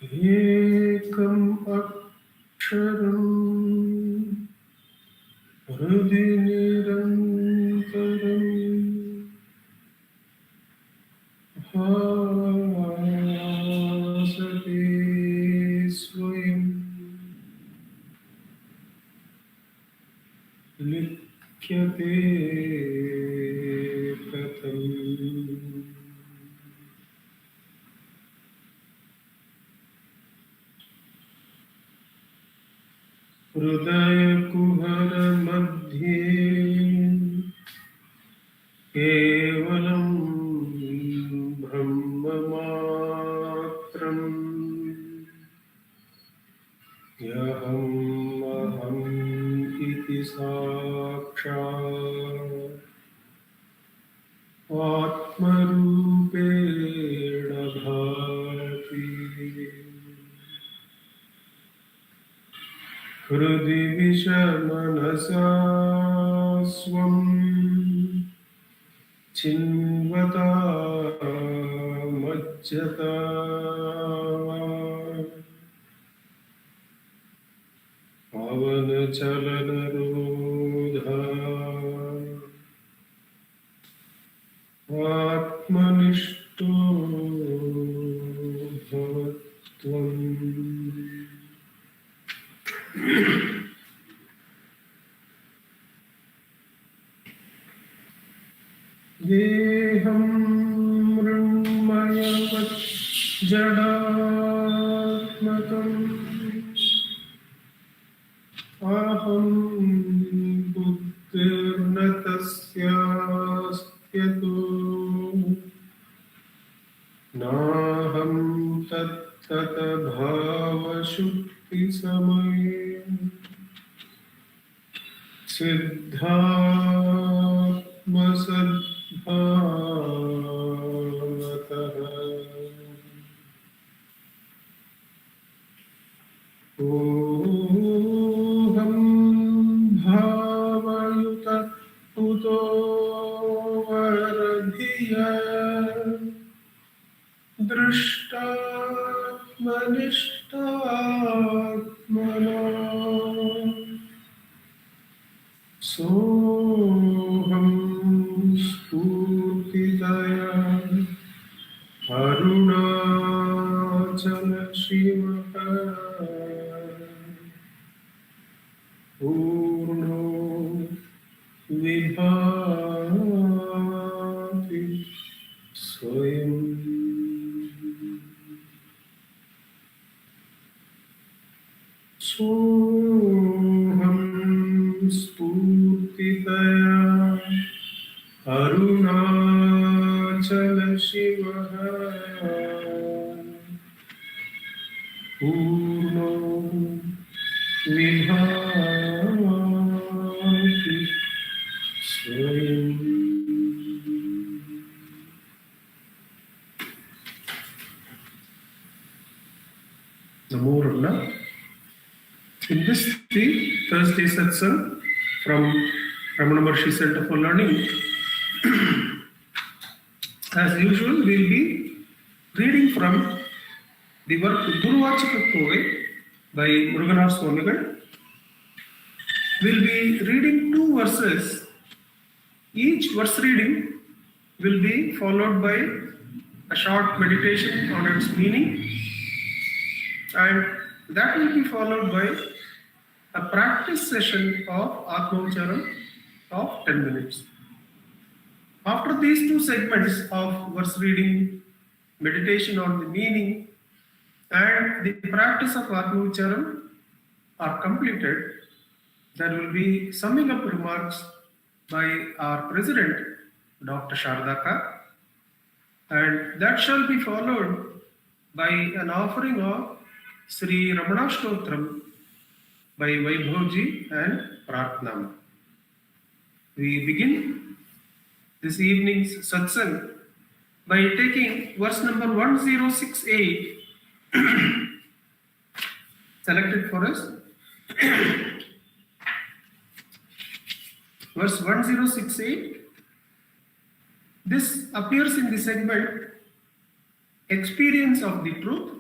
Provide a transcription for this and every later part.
एकम् अक्षरम् हृदि निरन्तरम् भासते स्वयं लिख्यते कथम्। हृदयकुहर मध्ये केवलं ब्रह्ममात्रम् यहम् अहम् इति साक्षात् आत्मरूपेण भाति। हृदि विषमनसा स्वम् चिन्वता मज्जता पवनचलनरोधा आत्मनिष्ठो भवत्वम्। देहं मृण्मयवत् जडात्मकम् अहं बुद्धिर्न तस्यास्त्यतो नाहं तत्तत भावशुद्धिसमये सिद्धात्मसद्भावतः। ओहं भावयुत उतो वरधिया दृष्टात्मनिष्ठात्मना सोहं स्फूर्तितया अरुणाचल शिवः पूर्णो विभाति स्वयं। सोहं स्फूर्तितया अरुणाचल शिवः पूर्णो विभाति स्वयं। Namo Ramana. In this Thursday Satsangh from Ramanacentre Center for Learning, as usual, we will be reading from the work Durvachaka Kove by Muruganar Swamigal. We will be reading 2 verses. Each verse reading will be followed by a short meditation on its meaning, and that will be followed by a practice session of Atmaucharam of 10 minutes. After these 2 segments of verse reading, meditation on the meaning, and the practice of Atmaucharam are completed, there will be summing up remarks by our President, Dr. Shardaka, and that shall be followed by an offering of Sri Ramanastotram by Vaibhavji and Pratnam. We begin this evening's satsang by taking verse number 1068 selected for us. Verse 1068. This appears in the segment Experience of the Truth,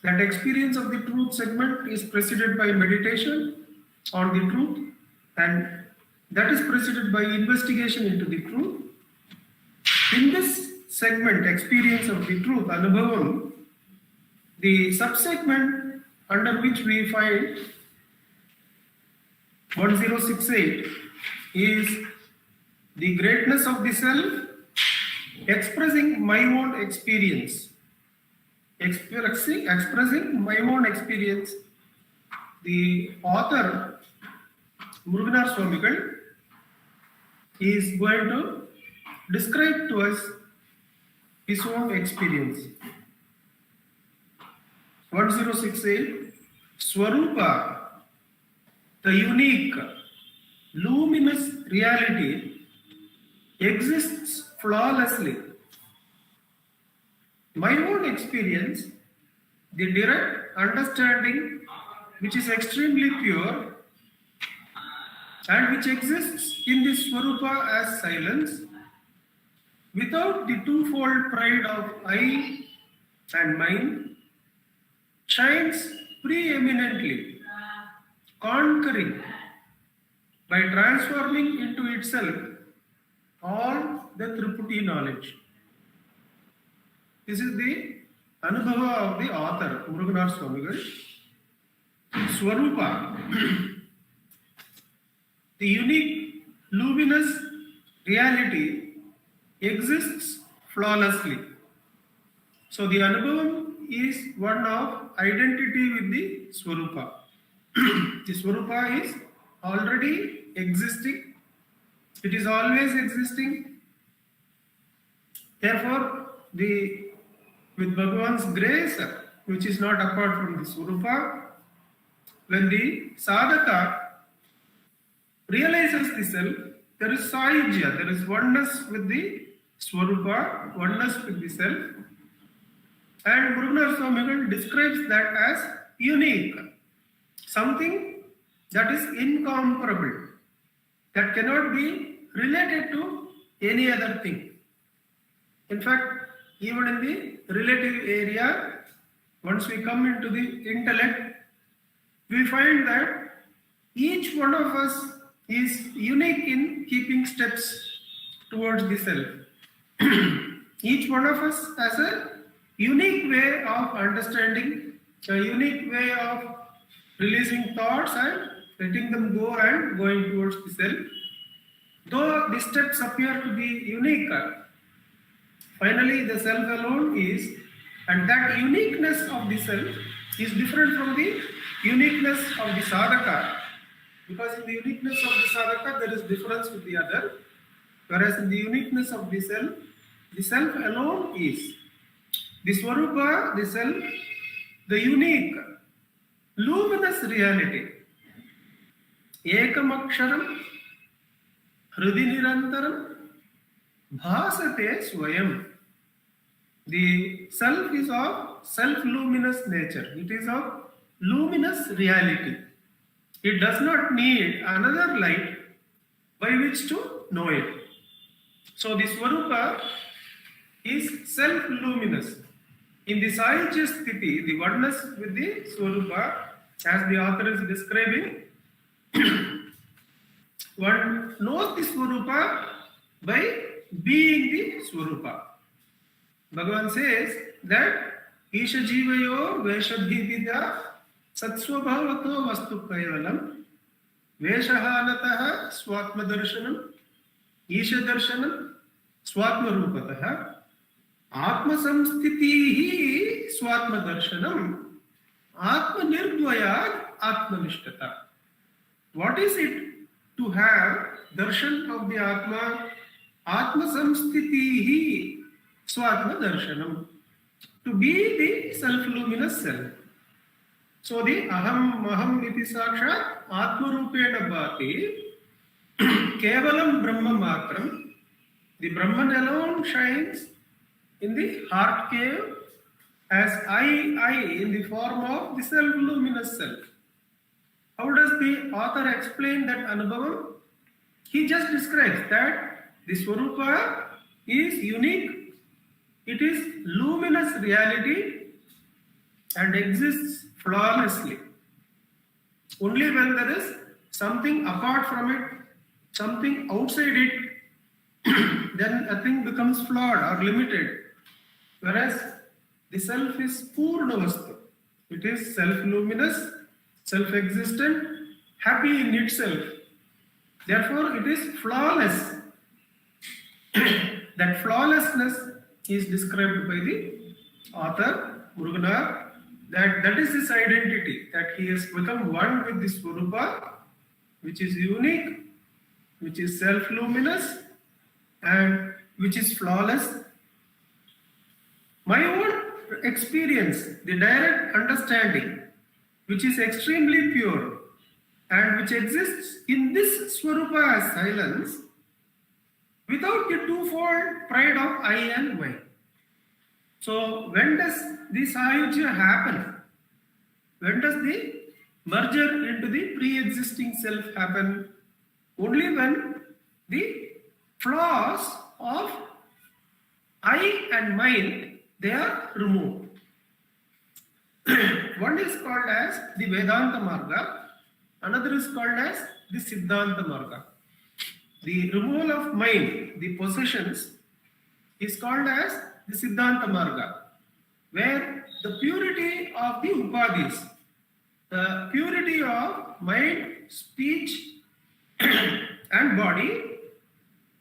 That experience of the truth segment is preceded by meditation on the truth, and that is preceded by investigation into the truth. In this segment, experience of the truth, Anubhavam, the subsegment under which we find 1068 is the greatness of the self expressing my own experience. Expressing my own experience. The author, Muruganar Swamigal, is going to describe to us his own experience. 1068, Swarupa, the unique, luminous reality, exists flawlessly. My own experience, the direct understanding which is extremely pure and which exists in the Swarupa as silence, without the twofold pride of I and mine, shines preeminently, conquering by transforming into itself all the Tripurti knowledge. This is the Anubhava of the author, Muruganar Swamigal. Swarupa, the unique, luminous reality exists flawlessly. So the Anubhavam is one of identity with the Swarupa. The Swarupa is already existing. It is always existing. Therefore, with Bhagavan's grace, which is not apart from the Swarupa, when the sadhaka realizes the self, there is saijya, there is oneness with the Swarupa, oneness with the self. And Muruganar Swamigal describes that as unique, something that is incomparable, that cannot be related to any other thing. In fact, even in the relative area, once we come into the intellect, we find that each one of us is unique in keeping steps towards the self. Each one of us has a unique way of understanding, a unique way of releasing thoughts and letting them go and going towards the self. Though the steps appear to be unique, finally the self alone is, and that uniqueness of the self is different from the uniqueness of the sadhaka, because in the uniqueness of the sadhaka there is difference with the other, whereas in the uniqueness of the self alone is. The Swarupa, the self, the unique, luminous reality. Ekam aksharam, hridi nirantaram, bhasate swayam. The self is of self-luminous nature. It is of luminous reality. It does not need another light by which to know it. So the Swarupa is self-luminous. In the Saijya Sthiti, the oneness with the Swarupa, as the author is describing, one knows the Swarupa by being the Swarupa. Bhagavan says that Isha Jivayo Veshabhivida Satsvabhavato Vastu Kaivalam Veshahanataha Swatma Darshanam Isha Darshanam Swatma Rupataha Atma Samsthitihi Swatma Darshanam Atma Nirdvayad Atma Nishtata. What is it to have darshan of the Atma? Atma Samsthitihi Swatma Darshanam. To be the self-luminous self. So the Aham iti sakshat Atma Rupena Bhati Kevalam Brahma Matram. The Brahman alone shines in the heart cave as I in the form of the self-luminous self. How does the author explain that Anubhavam? He just describes that the Swarupa is unique. It is luminous reality and exists flawlessly. Only when there is something apart from it, something outside it, then a thing becomes flawed or limited. Whereas the self is Purna Vastu. It is self-luminous, self-existent, happy in itself. Therefore, it is flawless. That flawlessness is described by the author, Muruganar, that is his identity, that he has become one with the Swarupa, which is unique, which is self-luminous, and which is flawless. My own experience, the direct understanding, which is extremely pure, and which exists in this Swarupa as silence, without the twofold pride of I and mine. So when does this ayujya happen? When does the merger into the pre-existing self happen? Only when the flaws of I and mine, they are removed. One is called as the Vedanta Marga, another is called as the Siddhanta Marga. The removal of mind, the possessions, is called as the Siddhanta Marga, where the purity of the Upadhis, the purity of mind, speech, and body,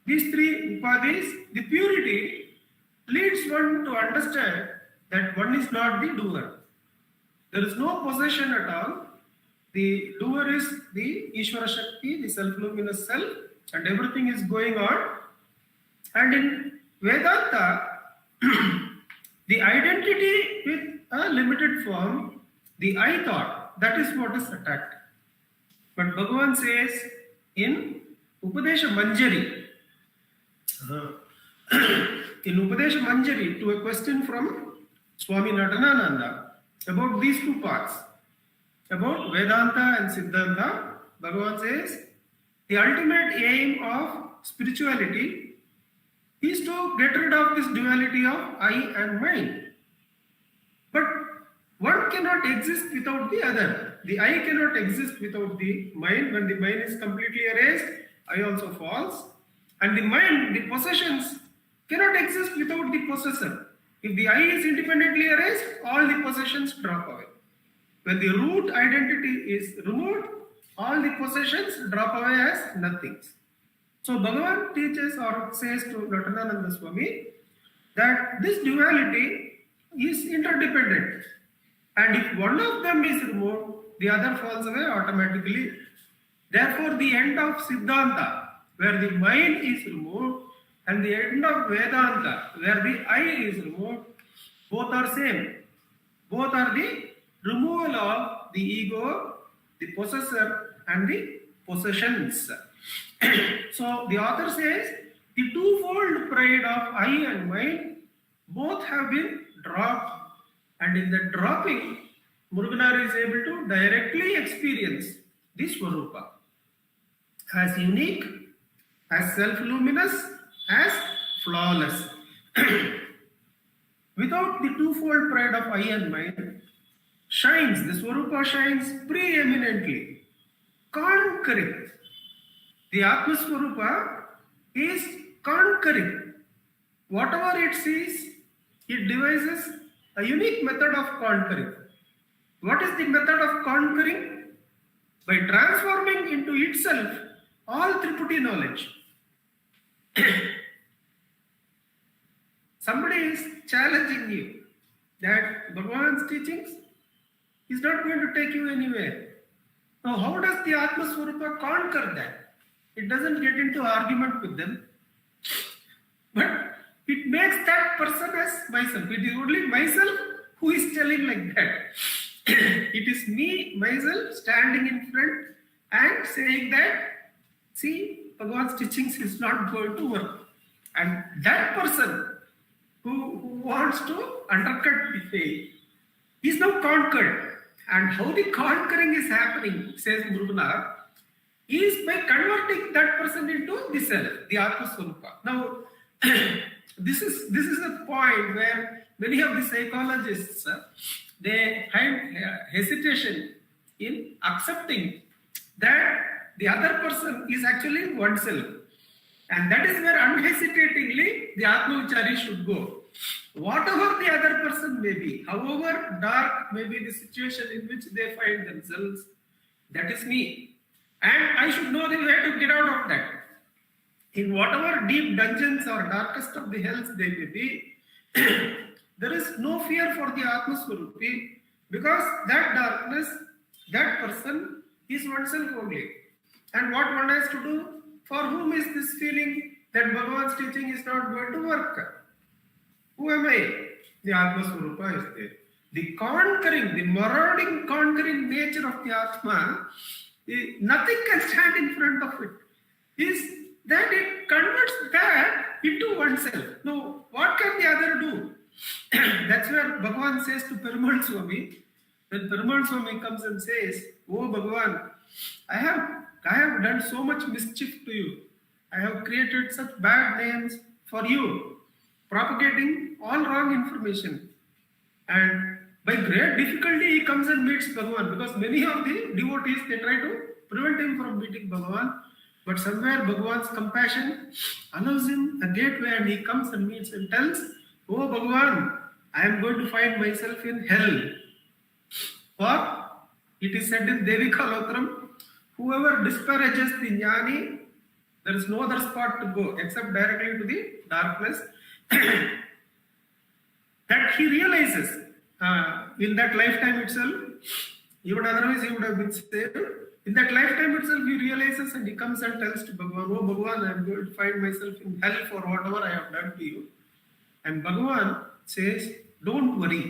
these three Upadhis, the purity leads one to understand that one is not the doer. There is no possession at all. The doer is the Ishvara Shakti, the self-luminous self, and everything is going on. And in Vedanta, the identity with a limited form, the I thought, that is what is attacked. But Bhagavan says in Upadesha Manjari, to a question from Swami Natanananda about these two parts, about Vedanta and Siddhanta, Bhagavan says, the ultimate aim of spirituality is to get rid of this duality of I and mine. But one cannot exist without the other. The I cannot exist without the mind. When the mind is completely erased, I also falls. And the mind, the possessions, cannot exist without the possessor. If the I is independently erased, all the possessions drop away. When the root identity is removed, all the possessions drop away as nothings. So Bhagavan teaches or says to Natanananda Swami that this duality is interdependent. And if one of them is removed, the other falls away automatically. Therefore, the end of Siddhanta, where the mind is removed, and the end of Vedanta, where the I is removed, both are same. Both are the removal of the ego, the possessor, and the possessions. So the author says the twofold pride of I and mine both have been dropped, and in the dropping, Muruganar is able to directly experience this Swarupa as unique, as self-luminous, as flawless. Without the twofold pride of I and mine, shines, the Swarupa shines preeminently, conquering. The Atma Swarupa is conquering. Whatever it sees, it devises a unique method of conquering. What is the method of conquering? By transforming into itself all Tripudi knowledge. Somebody is challenging you that Bhagavan's teachings is not going to take you anywhere. Now, how does the Atma Swarupa conquer that? It doesn't get into argument with them, but it makes that person as myself. It is only myself who is telling like that. It is me, myself, standing in front and saying that, see, Bhagavan's teachings is not going to work. And that person who wants to undercut the faith is now conquered. And how the conquering is happening, says Muruganar, is by converting that person into the self, the Atma Swarupa. Now, this is a point where many of the psychologists they find hesitation in accepting that the other person is actually oneself. And that is where unhesitatingly the Atma-vichari should go. Whatever the other person may be, however dark may be the situation in which they find themselves, that is me. And I should know the way to get out of that. In whatever deep dungeons or darkest of the hells they may be, there is no fear for the Atma-swarupi, because that darkness, that person is oneself only. And what one has to do? For whom is this feeling that Bhagavan's teaching is not going to work? Who am I? The Atma-swarupa is there. The conquering, the marauding, conquering nature of the Atma, nothing can stand in front of it. Is that it converts that into oneself. Now, what can the other do? That's where Bhagavan says to Perumal Swami, when Perumal Swami comes and says, "Oh Bhagavan, I have done so much mischief to you. I have created such bad names for you, propagating all wrong information." And by great difficulty he comes and meets Bhagavan, because many of the devotees, they try to prevent him from meeting Bhagavan. But somewhere Bhagavan's compassion allows him a gateway, and he comes and meets and tells, "Oh Bhagavan, I am going to find myself in hell." Or it is said in Devi Kalotram, whoever disparages the jnani, there is no other spot to go except directly to the darkness. That he realizes in that lifetime itself, even otherwise he would have been saved. In that lifetime itself, he realizes and he comes and tells to Bhagavan, "Oh Bhagavan, I am going to find myself in hell for whatever I have done to you." And Bhagavan says, "Don't worry.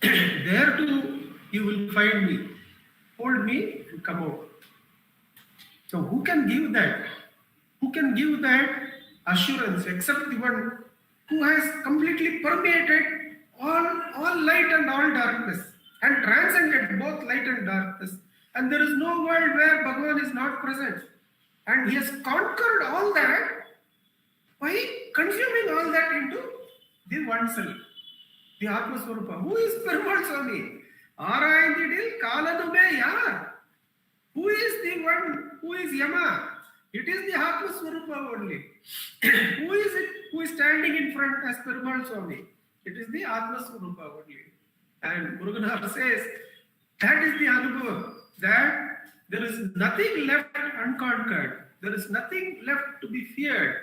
There too you will find me. Hold me and come out." So who can give that? Who can give that assurance except the one who has completely permeated all light and all darkness, and transcended both light and darkness? And there is no world where Bhagavan is not present. And he has conquered all that by consuming all that into the oneself, the Atma-swarupa. Who is Perumal Swami? Arayindidil Kalanume Yar. Who is the one? Who is Yama? It is the Atma-swarupa only. Who is it who is standing in front as Perumal Swami? It is the Atma-swarupa only. And Muruganar says, that is the Anubhav, that there is nothing left unconquered. There is nothing left to be feared,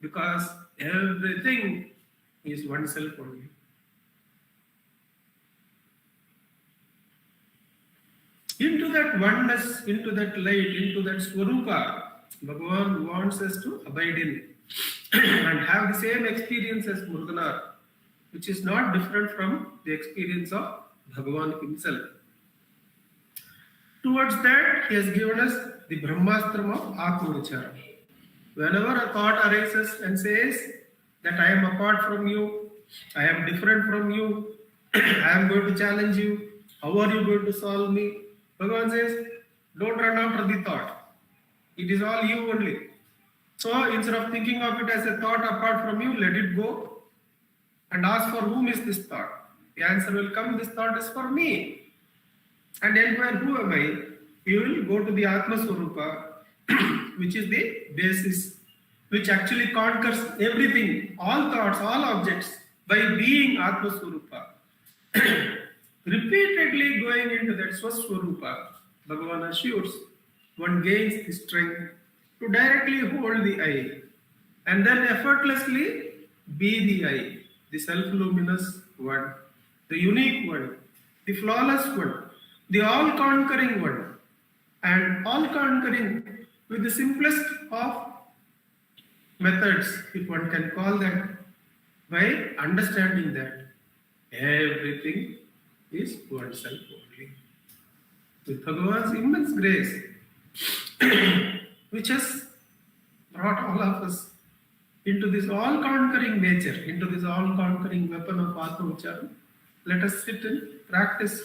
because everything is oneself only. Into that oneness, into that light, into that Swarupa, Bhagavan wants us to abide in and have the same experience as Muruganar, which is not different from the experience of Bhagavan himself. Towards that, he has given us the Brahmastram of Atma-vichara. Whenever a thought arises and says that I am apart from you, I am different from you, I am going to challenge you, how are you going to solve me? Bhagavan says, don't run after the thought. It is all you only. So instead of thinking of it as a thought apart from you, let it go and ask, for whom is this thought? The answer will come, this thought is for me. And inquire, who am I? You will go to the Atma-swarupa, which is the basis, which actually conquers everything, all thoughts, all objects, by being Atma-swarupa. Repeatedly going into that Swaswarupa, Bhagavan assures, one gains the strength to directly hold the I, and then effortlessly be the I, the self-luminous one, the unique one, the flawless one, the all-conquering one, and all-conquering with the simplest of methods, if one can call that, by understanding that everything is oneself only. With Bhagavan's immense grace, which has brought all of us into this all-conquering nature, into this all-conquering weapon of Atma-vicharam, let us sit in practice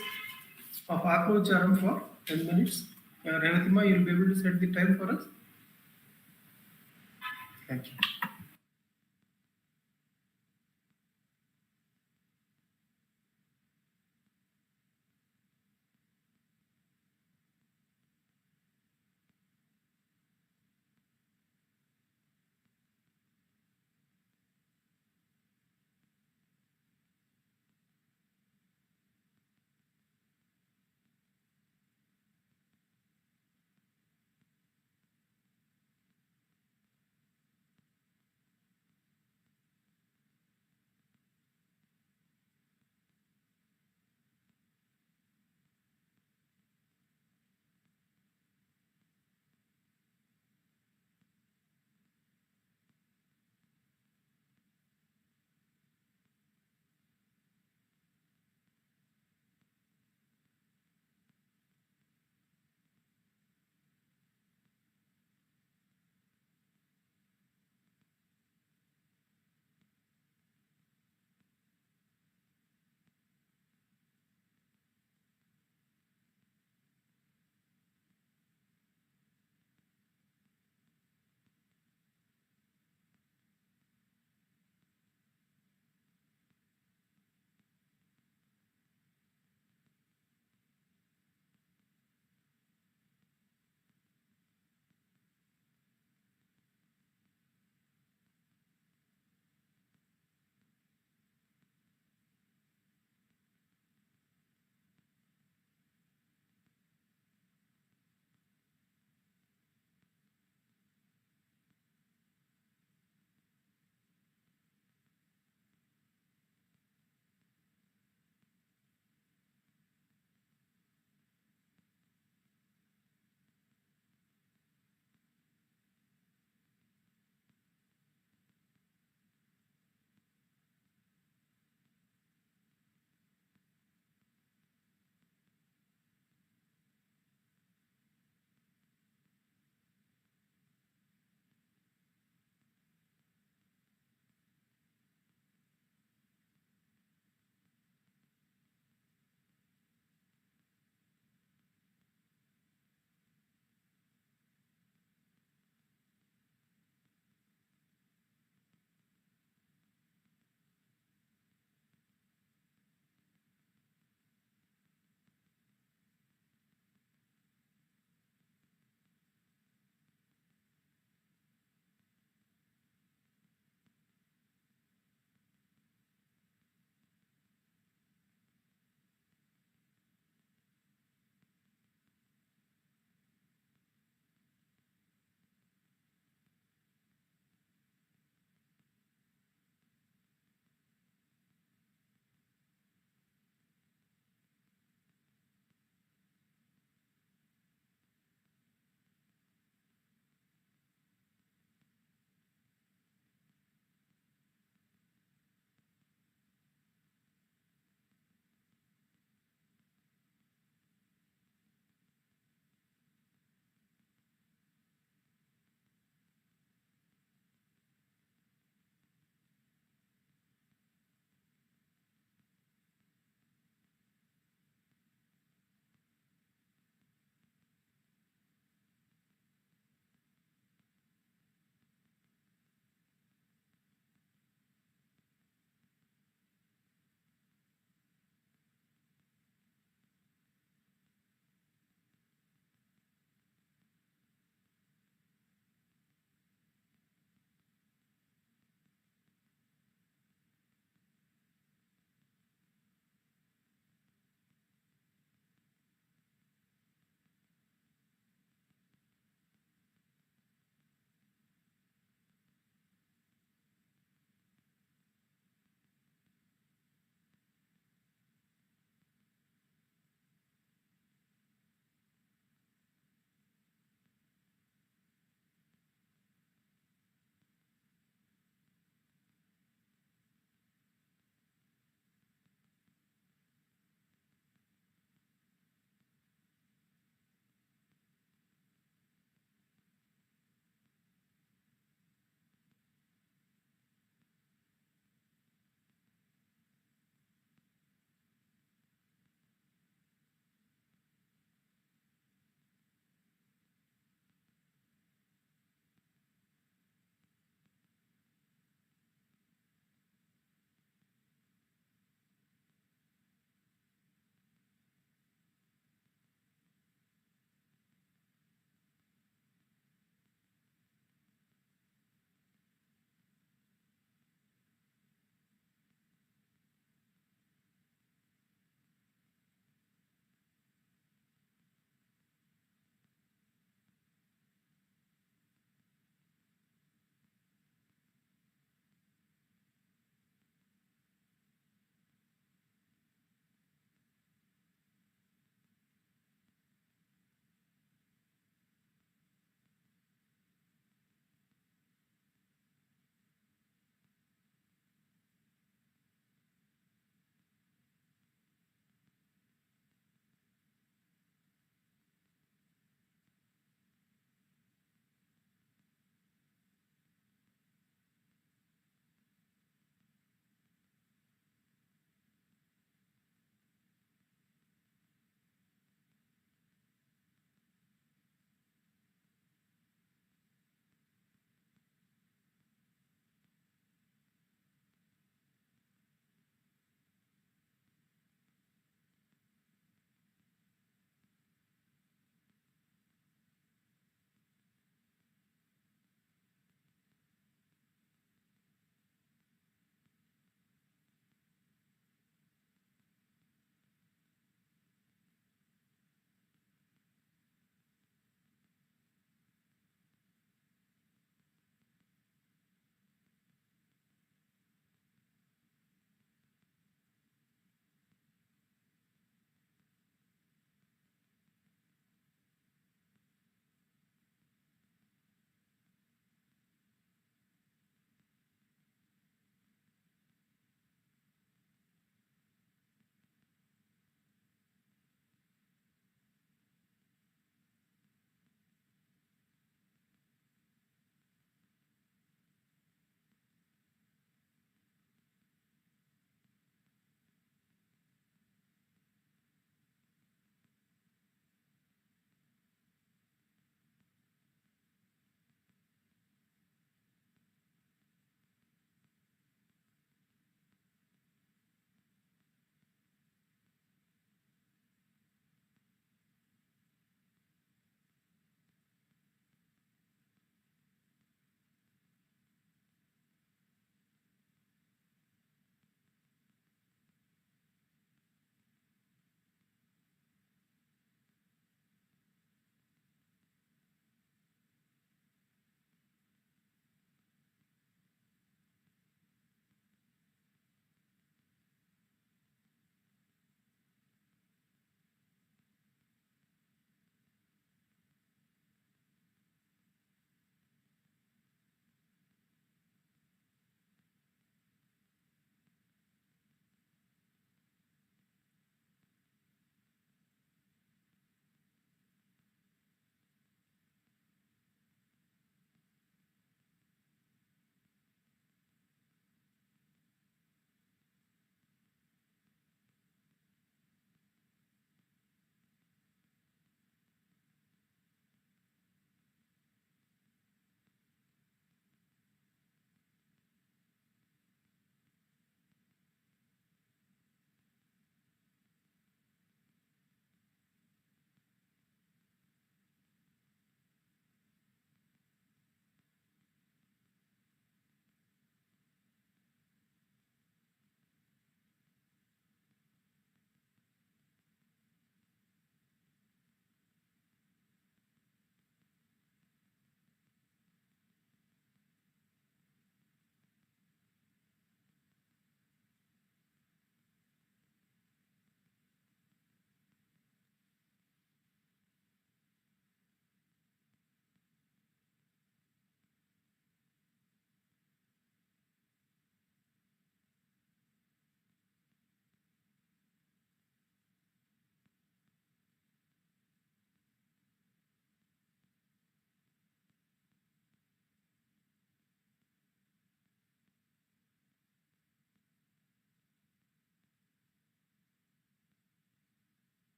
of Atma-vicharam for 10 minutes. Revathi, you will be able to set the time for us. Thank you.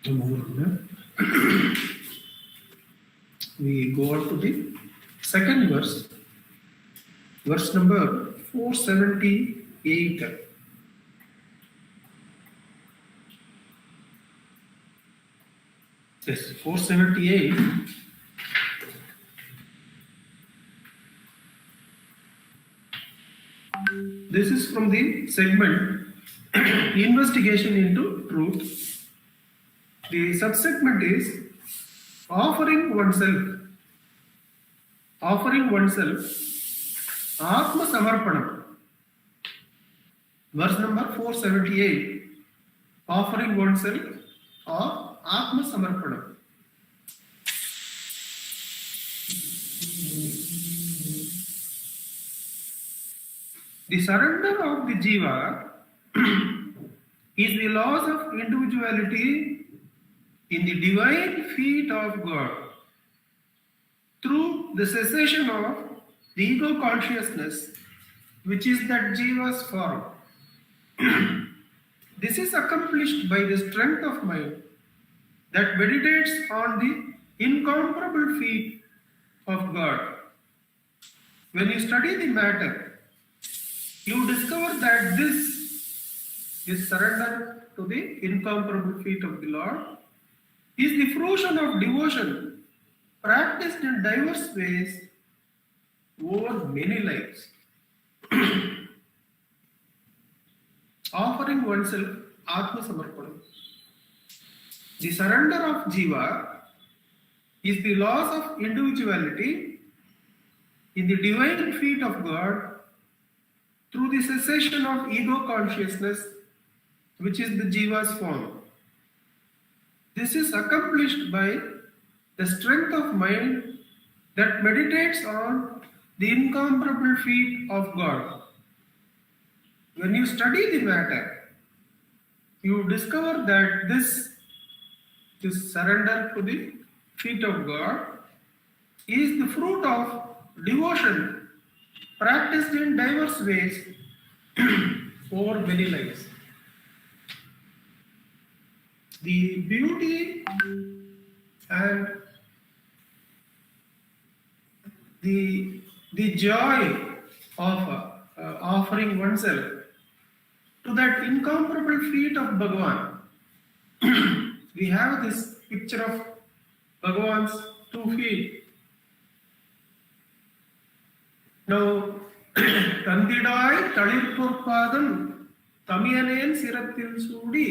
We go on to the second verse, verse number 478. Yes, 478. This is from the segment Investigation into Truth. The subsegment is offering oneself, Atma Samarpanam. Verse number 478, offering oneself or Atma Samarpanam. The surrender of the Jiva is the loss of individuality in the divine feet of God through the cessation of the ego consciousness, which is that Jiva's form. This is accomplished by the strength of mind that meditates on the incomparable feet of God. When you study the matter, you discover that this surrender to the incomparable feet of the Lord is the fruition of devotion practiced in diverse ways over many lives. Offering oneself Atma Samarpanam. The surrender of Jiva is the loss of individuality in the divine feet of God through the cessation of ego consciousness, which is the Jiva's form. This is accomplished by the strength of mind that meditates on the incomparable feet of God. When you study the matter, you discover that this surrender to the feet of God is the fruit of devotion practiced in diverse ways over many lives. The beauty and the joy of offering oneself to that incomparable feet of Bhagavan. We have this picture of Bhagavan's 2 feet. Now, Tandidai Talirpurpadam Tamiyanen Siratil Sudi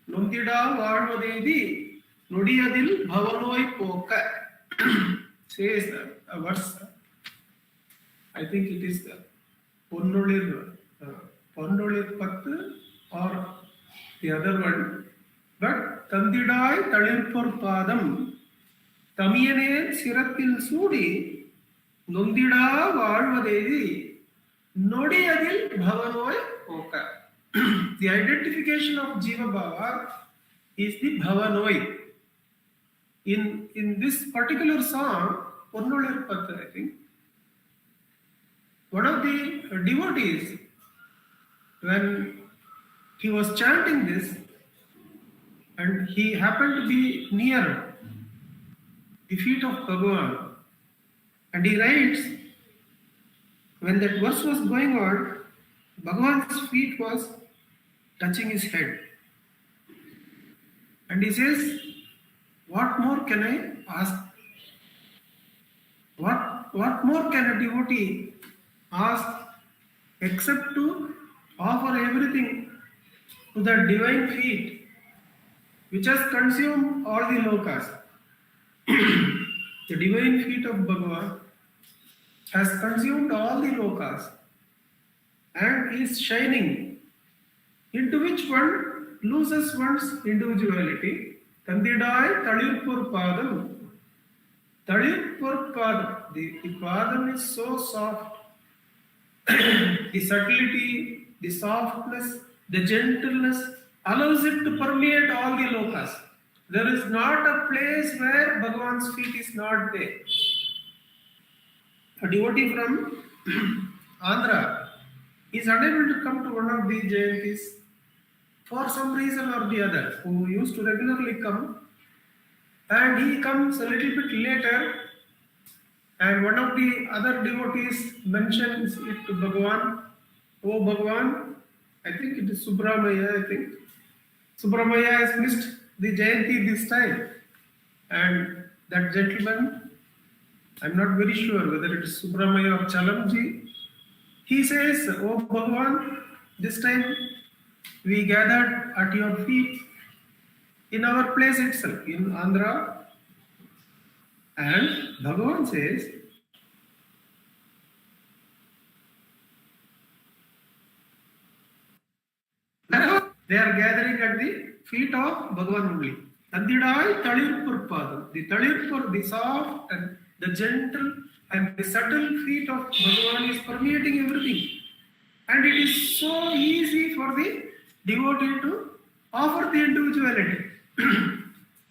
Nundida Varvadedi Nudiyadil Bhavanoi Poka says a verse. I think it is the Pondolir Pattu or the other one. But Tandidai Talirpurpadam Tamiyanen Siratil Sudi Nundida Varvadedi Nodiyadil Bhavanoi Poka. The identification of Jiva Bhava is the Bhavanoi. In this particular song, Ponnolir Patha, I think, one of the devotees, when he was chanting this, and he happened to be near the feet of Bhagavan, and he writes, when that verse was going on, Bhagavan's feet was touching his head. And he says, what more can I ask? What more can a devotee ask except to offer everything to that divine feet which has consumed all the lokas? The divine feet of Bhagavan has consumed all the lokas and is shining, into which one loses one's individuality. Tandidai Talirpur Padam. Talirpur Padam. The Padam is so soft. The subtlety, the softness, the gentleness allows it to permeate all the lokas. There is not a place where Bhagavan's feet is not there. A devotee from Andhra is unable to come to one of the Jayantis for some reason or the other, who used to regularly come, and he comes a little bit later, and one of the other devotees mentions it to Bhagavan. Oh Bhagavan, I think it is Subramaya, I think. Subramaya has missed the Jayanti this time. And that gentleman, I'm not very sure whether it is Subramaya or Chalamji, he says, oh Bhagavan, this time we gathered at your feet in our place itself, in Andhra. And Bhagavan says, they are gathering at the feet of Bhagavan only. Tandidai Talirpur, the Talirpur, the soft and the gentle and the subtle feet of Bhagavan is permeating everything. And it is so easy for the devotee to offer the individuality.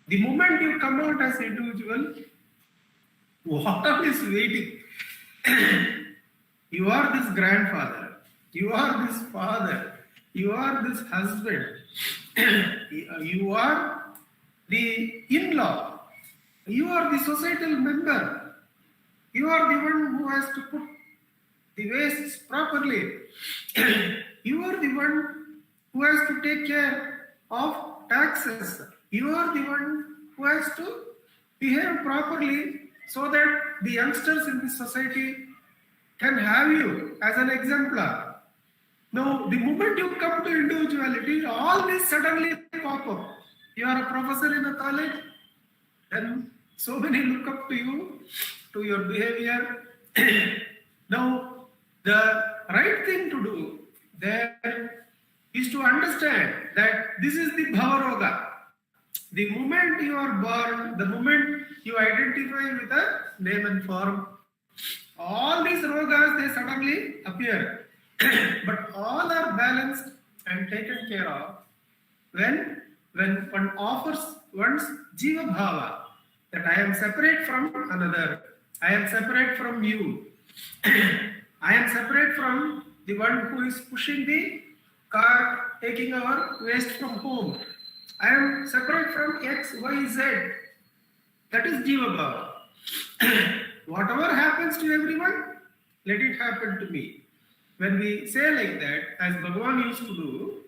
The moment you come out as individual, what all is waiting? You are this grandfather, you are this father, you are this husband, you are the in-law, you are the societal member, you are the one who has to put the wastes properly, you are the one who has to take care of taxes, you are the one who has to behave properly so that the youngsters in the society can have you as an exemplar. Now, the moment you come to individuality, all this suddenly pop up. You are a professor in a college, and so many look up to you, to your behavior. Now, the right thing to do there is to understand that this is the Bhavaroga. The moment you are born, the moment you identify with a name and form, all these rogas, they suddenly appear. But all are balanced and taken care of when one offers one's Jiva Bhava, that I am separate from another, I am separate from you, I am separate from the one who is pushing the car, taking our waste from home. I am separate from X, Y, Z. That is Jiva Bhava. Whatever happens to everyone, let it happen to me. When we say like that, as Bhagavan used to do,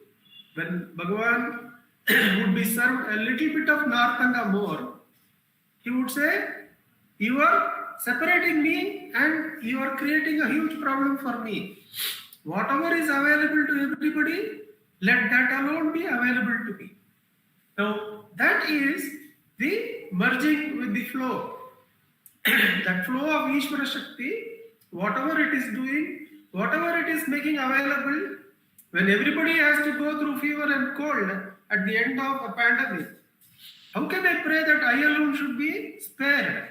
when Bhagavan would be served a little bit of Nartanga more, he would say, you are separating me and you are creating a huge problem for me. Whatever is available to everybody, let that alone be available to me. Now, that is the merging with the flow. That flow of Ishvara Shakti, whatever it is doing, whatever it is making available, when everybody has to go through fever and cold at the end of a pandemic, how can I pray that I alone should be spared?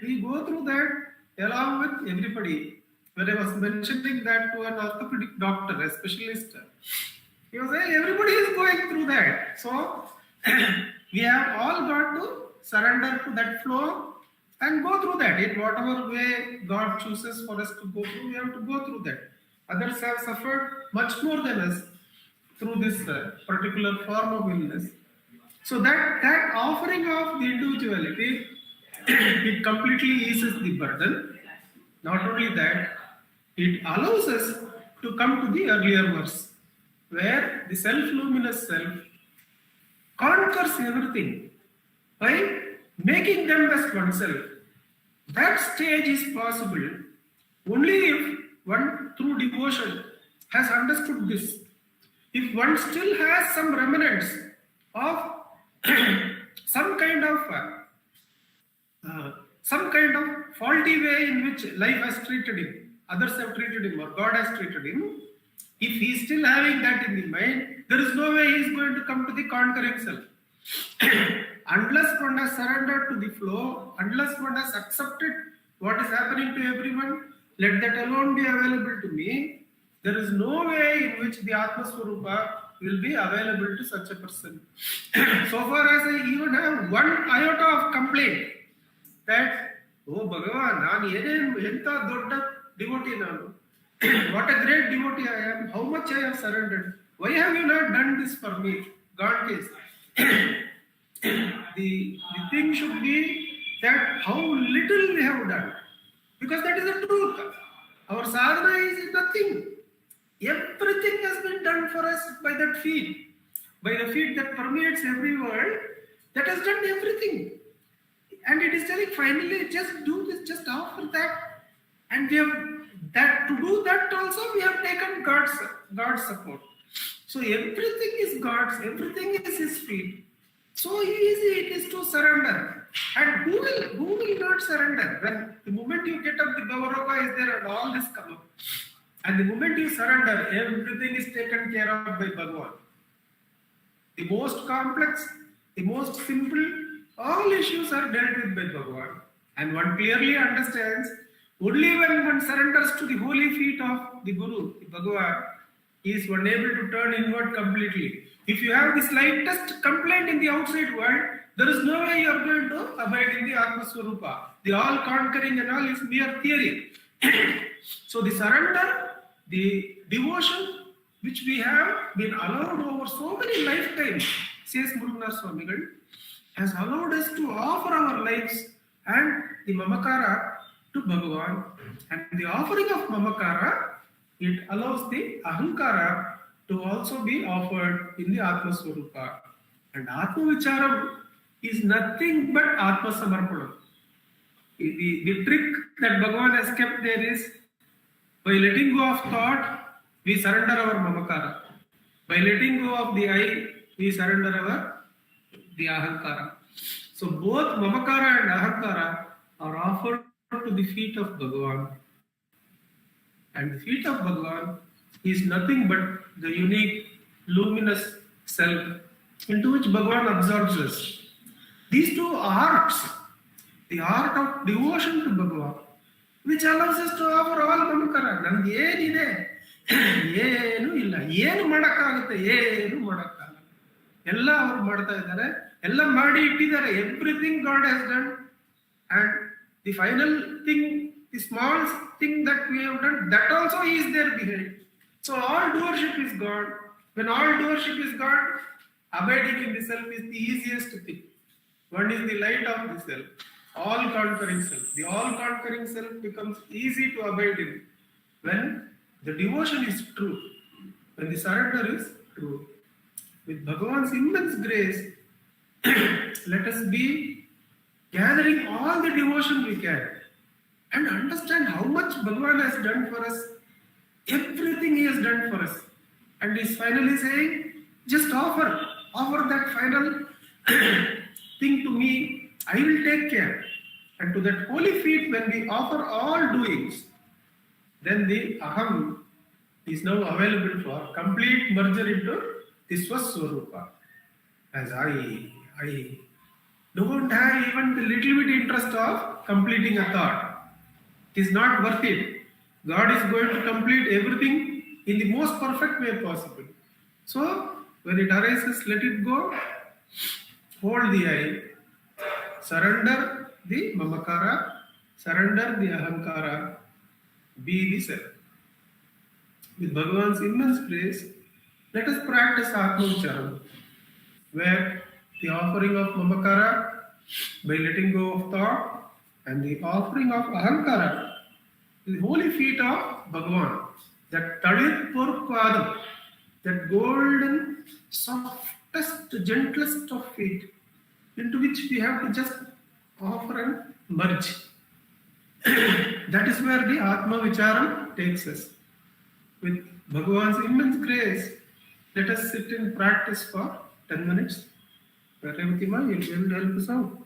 We go through that along with everybody. When I was mentioning that to an orthopedic doctor, a specialist, he was saying everybody is going through that. So we have all got to surrender to that flow and go through that. In whatever way God chooses for us to go through, we have to go through that. Others have suffered much more than us through this particular form of illness. So that offering of the individuality, it completely eases the burden. Not only that, it allows us to come to the earlier verse, where the self-luminous self conquers everything by making them as oneself. That stage is possible only if one, through devotion, has understood this. If one still has some remnants of some kind of faulty way in which life has treated him, others have treated him, or God has treated him, if he is still having that in the mind, there is no way he is going to come to the conquering self. Unless one has surrendered to the flow, unless one has accepted what is happening to everyone, let that alone be available to me, there is no way in which the Atma Swarupa will be available to such a person. So far as I even have one iota of complaint that, oh Bhagavan, what a great devotee I am, how much I have surrendered, Why have you not done this for me? God says, the thing should be that how little we have done. Because that is the truth. Our sadhana is nothing. Everything has been done for us by that feet. By the feet that permeates every world, that has done everything. And it is telling finally, just do this, just offer that. And we have that to do that also, we have taken God's support. So everything is God's, everything is His feet. So easy it is to surrender. And who will not surrender? When the moment you get up, the Bhavaroga is there and all this come up. And the moment you surrender, everything is taken care of by Bhagavan. The most complex, the most simple, all issues are dealt with by Bhagavan. And one clearly understands, only when one surrenders to the holy feet of the Guru, the Bhagavan, he is one able to turn inward completely. If you have the slightest complaint in the outside world, there is no way you are going to abide in the Atma Swarupa. The all-conquering and all is mere theory. So the surrender, the devotion which we have been allowed over so many lifetimes, says Muruganar Swamigal, has allowed us to offer our lives and the Mamakara to Bhagavan. And the offering of Mamakara, it allows the Ahankara to also be offered in the Atma Swarupa. And Atma Vicharam is nothing but Atma Samarpanam. The trick that Bhagavan has kept there is, by letting go of thought, we surrender our Mamakara. By letting go of the I, we surrender the Ahankara. So both Mamakara and Ahankara are offered to the feet of Bhagavan. And the feet of Bhagavan is nothing but the unique, luminous self into which Bhagavan absorbs us. These two arts, the art of devotion to Bhagavan, which allows us to offer all Mamakara. Namge yenide, yenu illa, yenu madakkagutte, yenu madakkagalla. Ella avaru ಮಾಡ್ತಾ ಇದ್ದಾರೆ, ಎಲ್ಲ ಮಾಡಿ ಇಟ್ಟಿದ್ದಾರೆ. Everything God has done, and the final thing, the small thing that we have done, that also is there behind. So all doership is God. When all doership is God, abiding in the self is the easiest thing. One is the light of the self, all-conquering self. The all-conquering self becomes easy to abide in when the devotion is true, when the surrender is true. With Bhagavan's immense grace, let us be gathering all the devotion we can and understand how much Bhagavan has done for us. Everything He has done for us. And He is finally saying, just offer that final thing to me, I will take care. And to that holy feet, when we offer all doings, then the Aham is now available for complete merger into the Swaswarupa. As I don't have even the little bit interest of completing a thought. It is not worth it. God is going to complete everything in the most perfect way possible. So, when it arises, let it go. Hold the I. Surrender the Mamakara. Surrender the Ahankara. Be the self. With Bhagavan's immense grace, let us practice Atma Vicharam, where the offering of Mamakara by letting go of thought and the offering of Ahankara, the holy feet of Bhagavan, that Talit Purpadam, that golden, softest, gentlest of feet, into which we have to just offer and merge. That is where the Atma Vicharam takes us. With Bhagavan's immense grace, let us sit in practice for 10 minutes. Revathi ma, you will be able to help us out.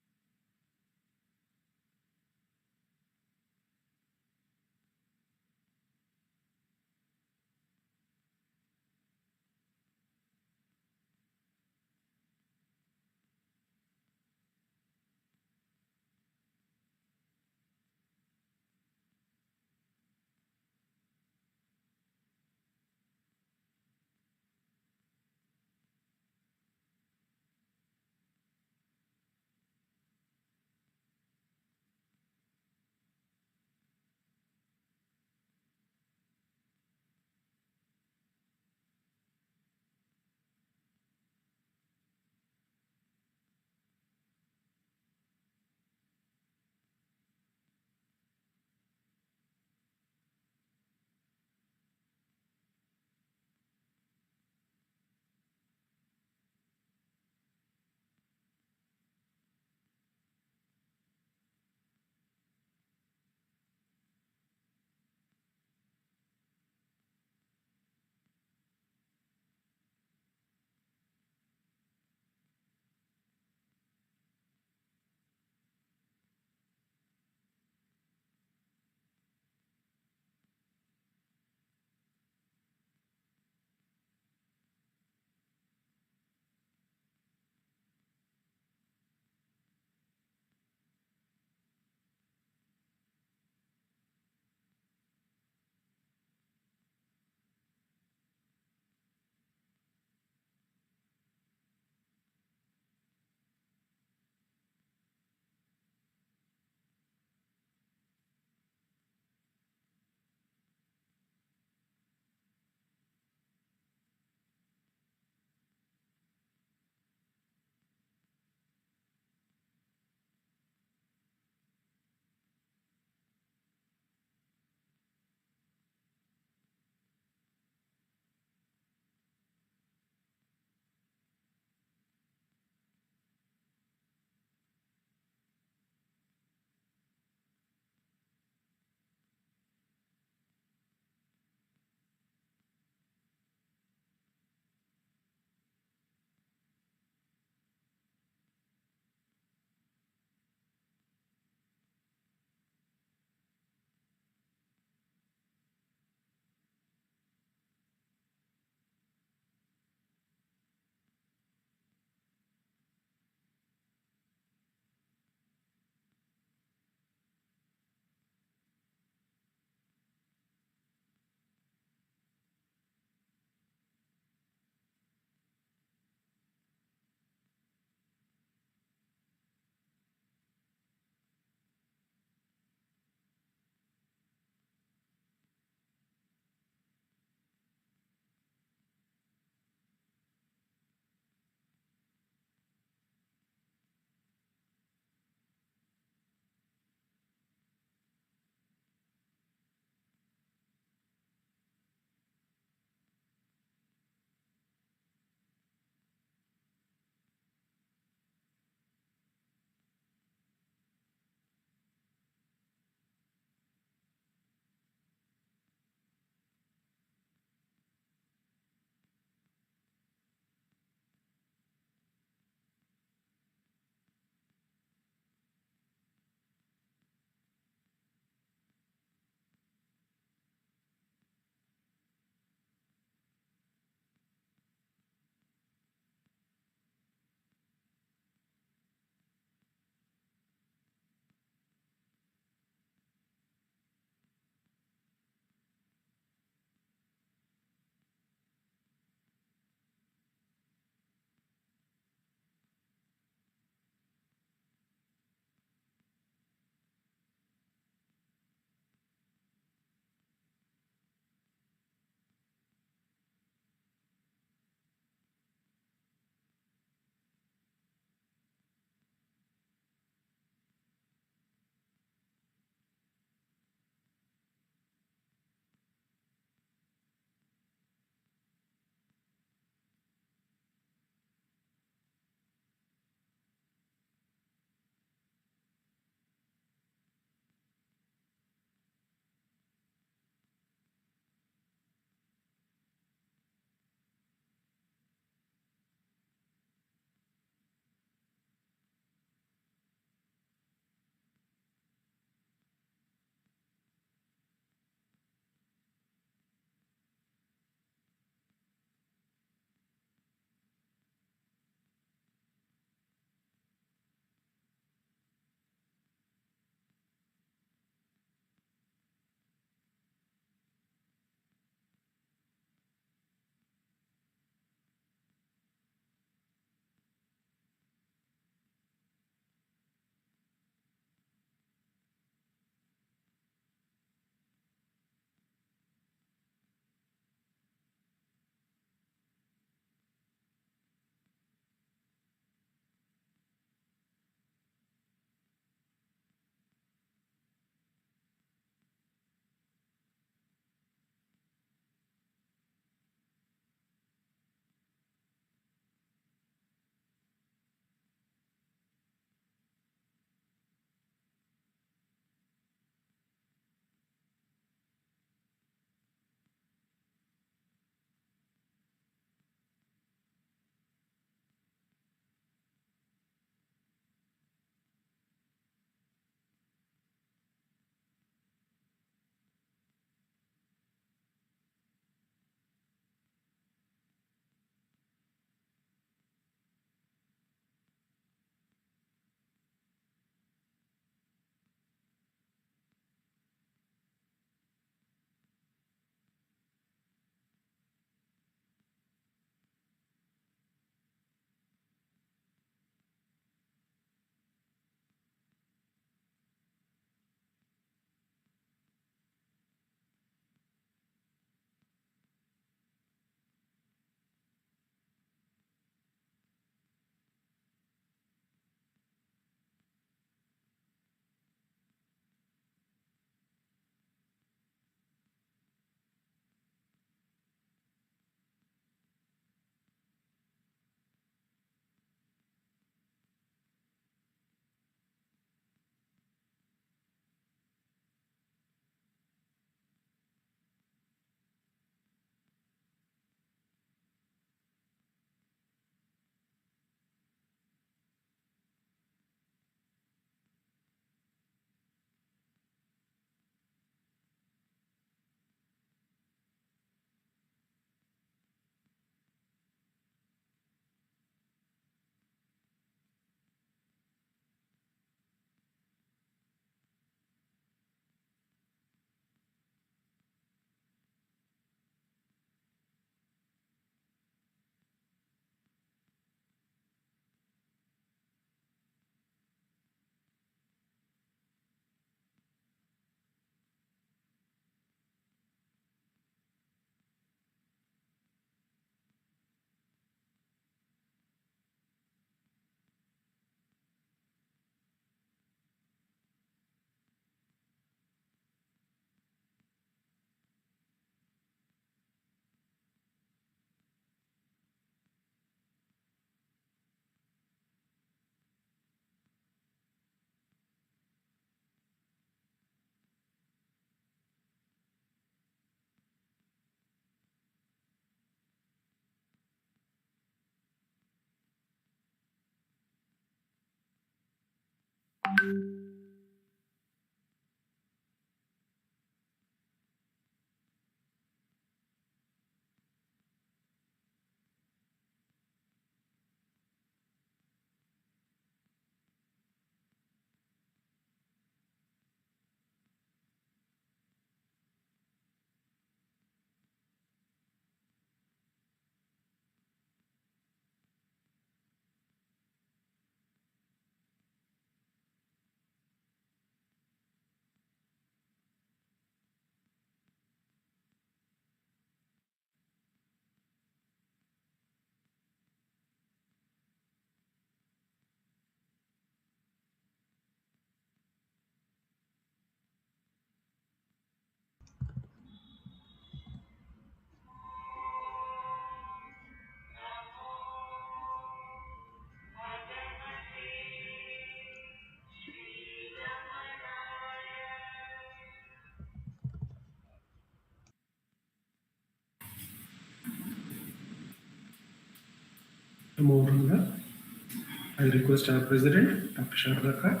I request our President, Dr. Sharada,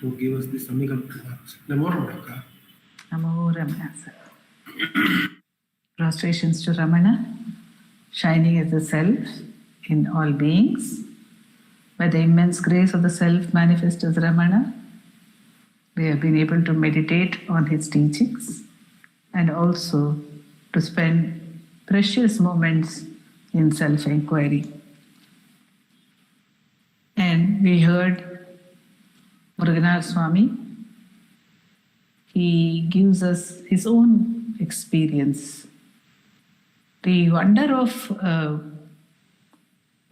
to give us the Samigam remarks. Namo Ramana. Namo Ramana. Prostrations to Ramana, shining as the self in all beings. By the immense grace of the self manifest as Ramana, we have been able to meditate on his teachings and also to spend precious moments in self-inquiry. And we heard Muruganar Swami. He gives us his own experience. The wonder of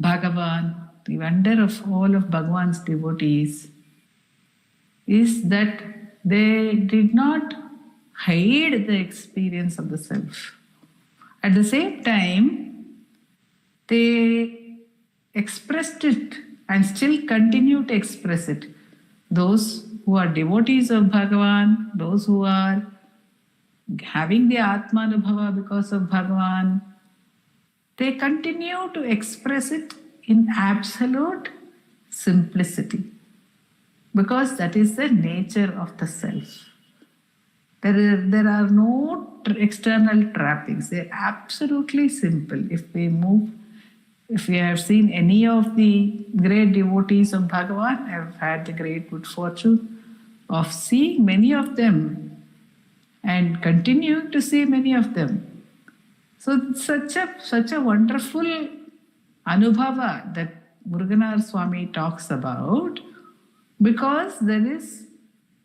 Bhagavan, the wonder of all of Bhagavan's devotees is that they did not hide the experience of the self. At the same time, they expressed it and still continue to express it. Those who are devotees of Bhagavan, those who are having the Atmanubhava because of Bhagavan, they continue to express it in absolute simplicity, because that is the nature of the self. There are no external trappings. They're absolutely simple. If we have seen any of the great devotees of Bhagavan, I have had the great good fortune of seeing many of them and continuing to see many of them. So such a wonderful anubhava that Muruganar Swami talks about, because there is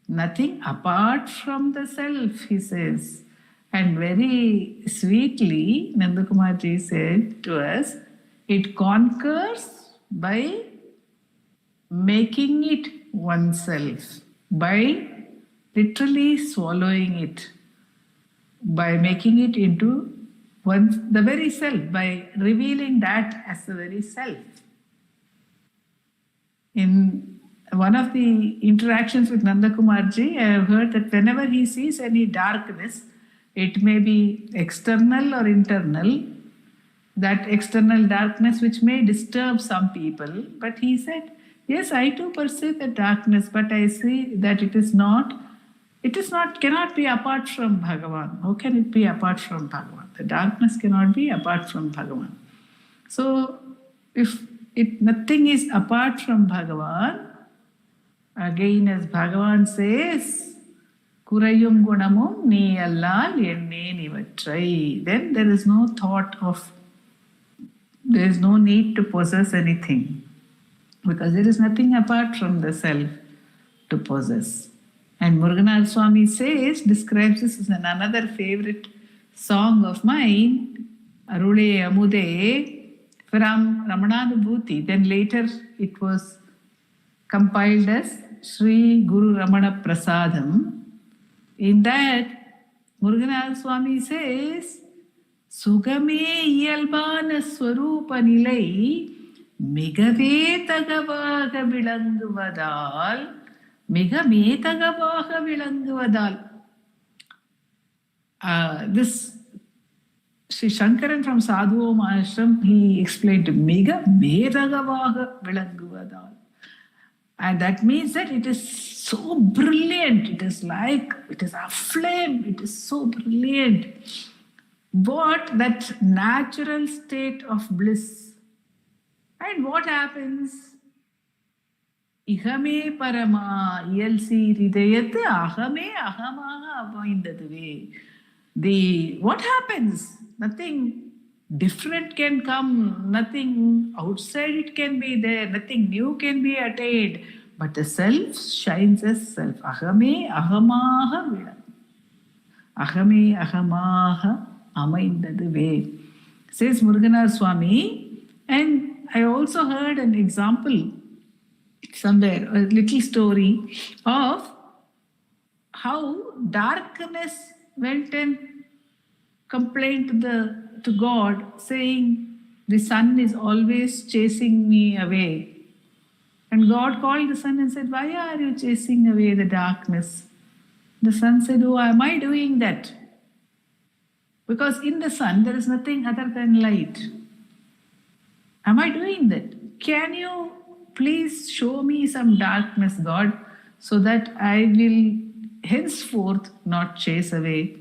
nothing apart from the self, he says. And very sweetly, Nandakumarji said to us, it conquers by making it oneself, by literally swallowing it, by making it into the very self, by revealing that as the very self. In one of the interactions with Nandakumarji, I have heard that whenever he sees any darkness, it may be external or internal, that external darkness which may disturb some people, but he said, yes, I too perceive the darkness, but I see that it cannot be apart from Bhagavan. How can it be apart from Bhagavan? The darkness cannot be apart from Bhagavan. So, if nothing is apart from Bhagavan, again as Bhagavan says, Kurayum gunamum ni allal enne nivatrai. Then there is no need to possess anything, because there is nothing apart from the self to possess. And Muruganar Swami describes this as another favorite song of mine, Arule Amude, from Ramananubhuti. Then later it was compiled as Sri Guru Ramana Prasadam. In that, Muruganar Swami says, Sugame iyalbana swarupa nilai migave tagavaga vilanguvadal migame tagavaga vilanguvadal. This Sri Shankaran from Sadhu Om Ashram, he explained Miga Medagavaga Vilanguvadal. And that means that it is so brilliant. It is aflame. It is so brilliant. What that natural state of bliss. And what happens? Ihame parama iyalsi hridayathu ahame ahamaha avaindadave. What happens? Nothing different can come, nothing outside it can be there, nothing new can be attained, but the self shines as self. Ahame ahamaha vida. Ahame ahamaha amaindadave, says Muruganar Swami. And I also heard an example somewhere, a little story of how darkness went and complained to God, saying, the sun is always chasing me away. And God called the sun and said, why are you chasing away the darkness? The sun said, oh, am I doing that? Because in the sun there is nothing other than light. Am I doing that? Can you please show me some darkness, God, so that I will henceforth not chase away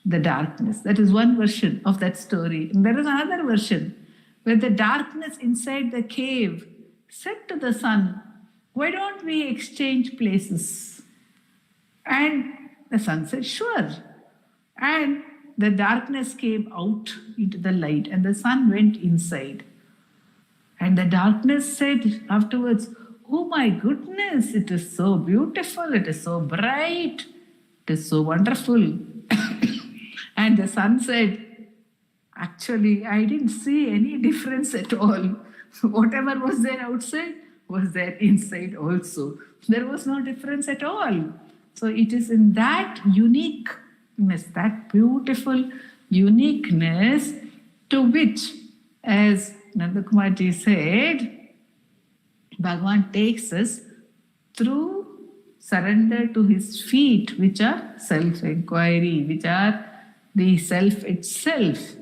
the darkness. That is one version of that story. And there is another version where the darkness inside the cave said to the sun, why don't we exchange places? And the sun said, sure. And the darkness came out into the light and the sun went inside. And the darkness said afterwards, oh my goodness, it is so beautiful, it is so bright, it is so wonderful. And the sun said, actually, I didn't see any difference at all. Whatever was there outside was there inside also. There was no difference at all. So it is in that uniqueness, that beautiful uniqueness, to which, as Nandakumarji said, Bhagavan takes us through surrender to his feet, which are self-inquiry, which are the self itself.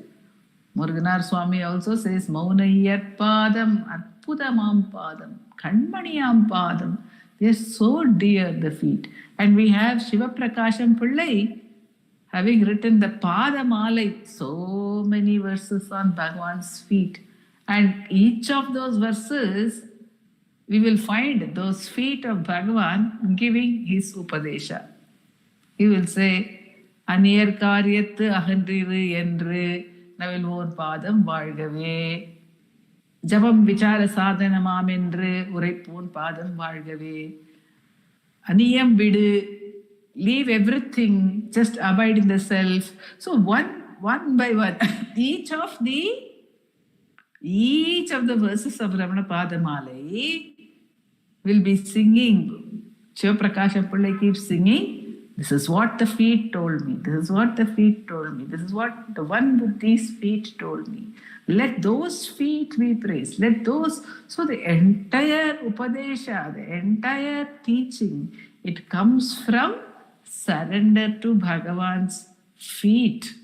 Muruganar Swami also says, Maunayat Padam, Arpudamam Padam, Kanmaniyam Padam. They are so dear, the feet. And we have Shiva Prakasham Pillai having written the Padamalai, so many verses on Bhagavan's feet. And each of those verses, we will find those feet of Bhagavan giving his Upadesha. He will say, Aniyar Karyathu Ahandriru Endru Navilvoon Padam Valgave, Jabam Vichara Sadhanamam Endru Uraipoon Padam Valgave, Aniyam Vidu, leave everything, just abide in the self. So one by one, each of the verses of Ramana Padamalai will be singing. Shiva Prakasha Pillai keeps singing, this is what the feet told me, this is what the feet told me, this is what the one with these feet told me. Let those feet be praised. Let those, so the entire Upadesha, the entire teaching, it comes from surrender to Bhagavan's feet.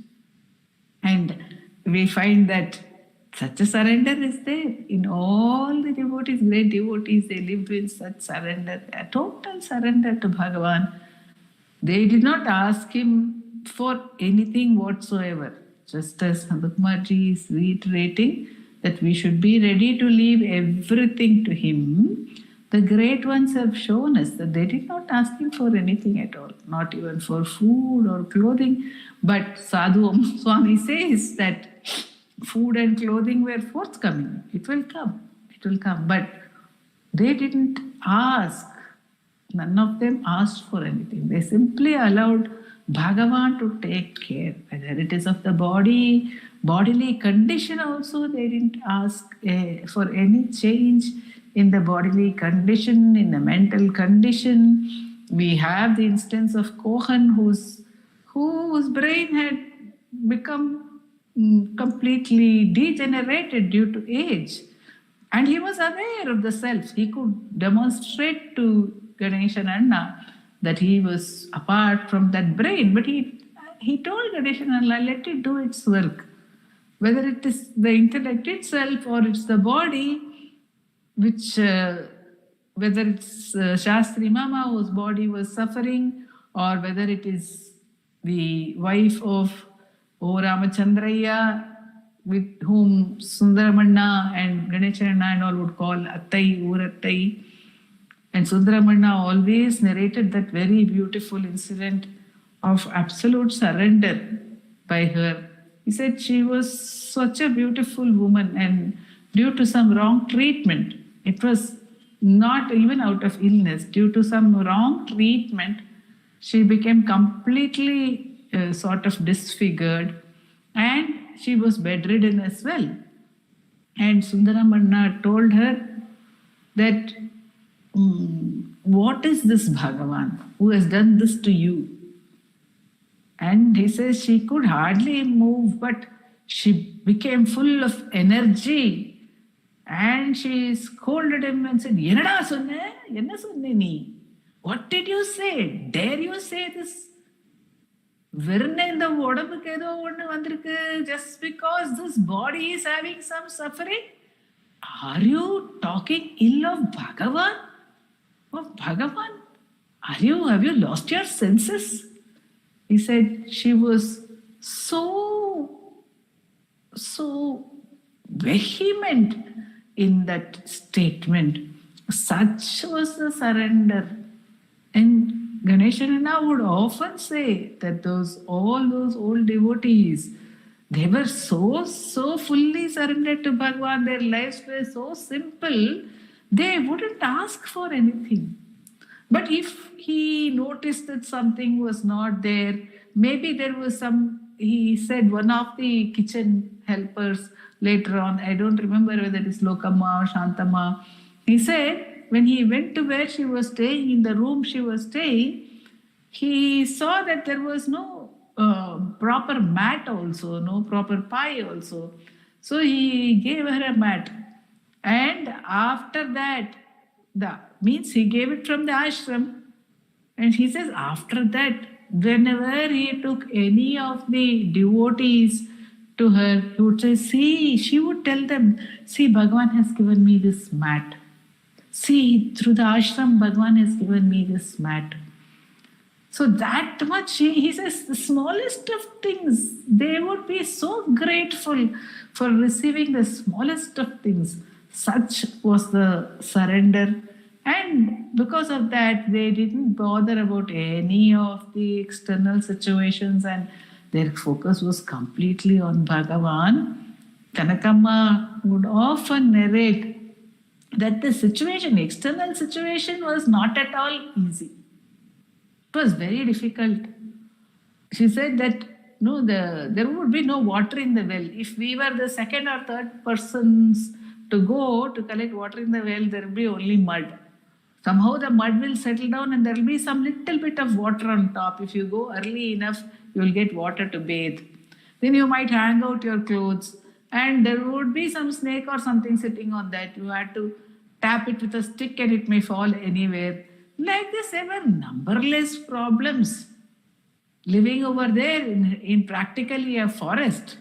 And we find that such a surrender is there. In all the devotees, great devotees, they lived in such surrender, a total surrender to Bhagavan. They did not ask him for anything whatsoever. Just as Nandakumarji is reiterating that we should be ready to leave everything to him, the great ones have shown us that they did not ask him for anything at all, not even for food or clothing. But Sadhu Swami says that food and clothing were forthcoming. It will come. It will come. But they didn't ask. None of them asked for anything. They simply allowed Bhagavan to take care. Whether it is of the body, bodily condition also, they didn't ask for any change in the bodily condition, in the mental condition. We have the instance of Kohan whose brain had become completely degenerated due to age. And he was aware of the self. He could demonstrate to Ganesh and Anna that he was apart from that brain. But he told Ganesh and Anna, let it do its work. Whether it is the intellect itself or it's the body which whether it's Shastri Mama whose body was suffering, or whether it is the wife of O Ramachandraya, with whom Sundaramanna and Ganechanna and all would call Attai, Urattai. And Sundaramanna always narrated that very beautiful incident of absolute surrender by her. He said she was such a beautiful woman, and due to some wrong treatment, it was not even out of illness, due to some wrong treatment, she became completely sort of disfigured, and she was bedridden as well. And Sundaramanna told her that, what is this Bhagavan who has done this to you? And he says she could hardly move, but she became full of energy. And she scolded him and said, Yenada sonne? Yenna sonne nee? What did you say? Dare you say this? Just because this body is having some suffering? Are you talking ill of Bhagavan? Of Bhagavan? Have you lost your senses? He said she was so vehement in that statement. Such was the surrender. And Ganeshanana would often say that all those old devotees, they were so fully surrendered to Bhagavan, their lives were so simple, they wouldn't ask for anything. But if he noticed that something was not there, maybe there was some, he said one of the kitchen helpers later on, I don't remember whether it is Lokama or Shantama, he said when he went to where she was staying, in the room she was staying, he saw that there was no proper mat also, no proper pie also. So he gave her a mat. And after that, means he gave it from the ashram. And he says after that, whenever he took any of the devotees to her, he would say, see, she would tell them, see, Bhagavan has given me this mat. See, through the ashram, Bhagavan has given me this mat. So that much, he says, the smallest of things, they would be so grateful for receiving the smallest of things. Such was the surrender. And because of that, they didn't bother about any of the external situations, and their focus was completely on Bhagavan. Kanakamma would often narrate that the situation, external situation, was not at all easy. It was very difficult. She said that there would be no water in the well. If we were the second or third persons to go to collect water in the well, there will be only mud. Somehow the mud will settle down and there will be some little bit of water on top. If you go early enough, you will get water to bathe. Then you might hang out your clothes and there would be some snake or something sitting on that. You had to tap it with a stick and it may fall anywhere. Like this, there were numberless problems living over there in practically a forest.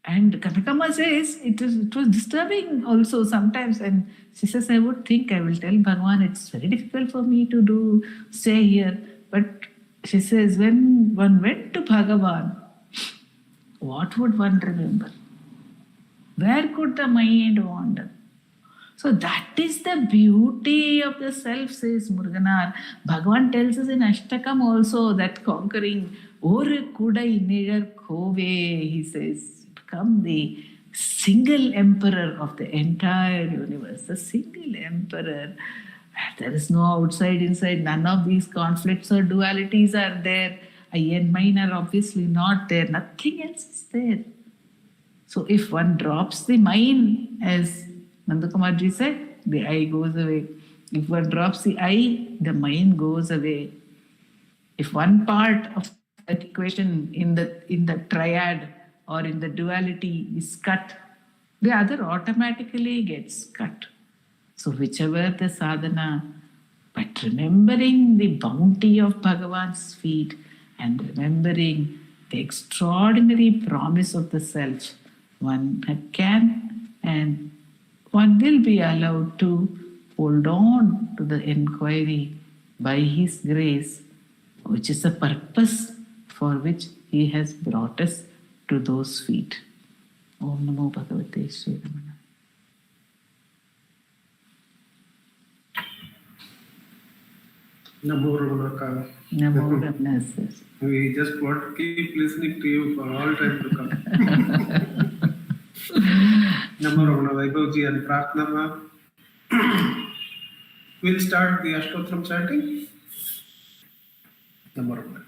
And Kanakama says it was disturbing also sometimes. And she says, I would think I will tell Bhagavan, it's very difficult for me to stay here. But she says, when one went to Bhagavan, what would one remember? Where could the mind wander? So that is the beauty of the self, says Muruganar. Bhagavan tells us in Ashtakam also that conquering Oru Kudai Nidar Kove, he says, become the single emperor of the entire universe, the single emperor. There is no outside, inside, none of these conflicts or dualities are there. I and mine are obviously not there, nothing else is there. So if one drops the mine, as Nandakumarji said, the I goes away. If one drops the I, the mind goes away. If one part of that equation in the triad or in the duality is cut, the other automatically gets cut. So whichever the sadhana, but remembering the bounty of Bhagavan's feet and remembering the extraordinary promise of the self, one can and one will be allowed to hold on to the enquiry by His grace, which is the purpose for which He has brought us to those feet. Om Namo Bhagavate Sri Ramana. Namo Ramana. Namo Ramana, sir. We just want to keep listening to you for all time to come. Namo Ramana Vaibhavji and Prarthana. We'll start the Ashtotram chanting. Namo Ramana.